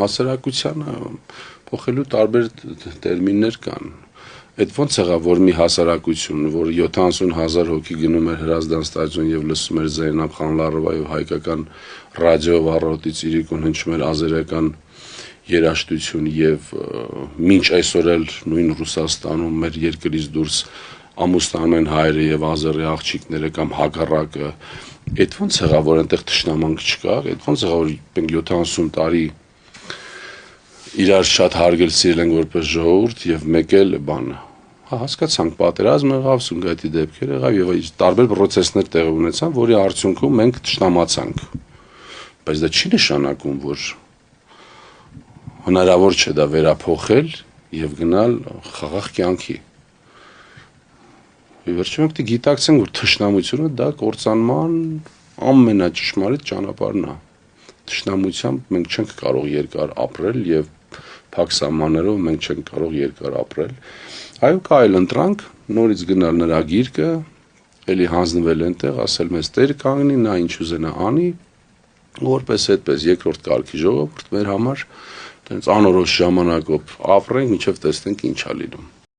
հասարակությանը փոխելու տարբեր տերմիններ կան։ Այդ ոնց եղավ, որ մի հասարակություն, որ 70,000 հոգի գնում էր Հրազդան ստադիոն եւ լսում էր Զեյնաբ Խանլարովայի հայկական ռադիոյով առավոտից իրիկուն հնչում էր ազերական երաժշտություն եւ մինչ այսօր էլ նույն Ռուսաստանում մեր երկրից դուրս ամուսնանում են հայերը եւ ազերի աղջիկները կամ հակառակը, այդ ոնց եղավ, որ այնտեղ թշնամանք չկա, այդ ոնց եղավ, որ մենք 70 տարի իրար շատ հարգել սիրել ենք որպես ժողովուրդ եւ մեկ էլ բանը հասկացանք պատերազմ եղավ, Սումգայիթի դեպքեր եղավ եւ տարբեր process-ներ տեղի ունեցան, որի արդյունքում մենք թշնամացանք։ Բայց դա չի նշանակում, որ հնարավոր չէ դա վերափոխել եւ գնալ խաղաղ կյանքի։ Վերջում մենք գիտակցենք, որ թշնամությունը դա կործանման ամենաճշմարիտ ճանապարհն է։ Թշնամությամբ մենք չենք կարող երկար ապրել եւ փակ սահմաններով մենք չենք կարող երկար ապրել։ Այո, կա այլ ընտրանք, նորից գնալ նրա գիրկը, էլի հանձնվել այնտեղ, ասել մեզ Տեր կանգնի, նա ինչ ուզենա անի, որպես այդպես երկրորդ կարգի ժողովուրդ մեր համար տենց անորոշ ժամանակով ապրենք, մինչև տեսնենք ինչ է լինում։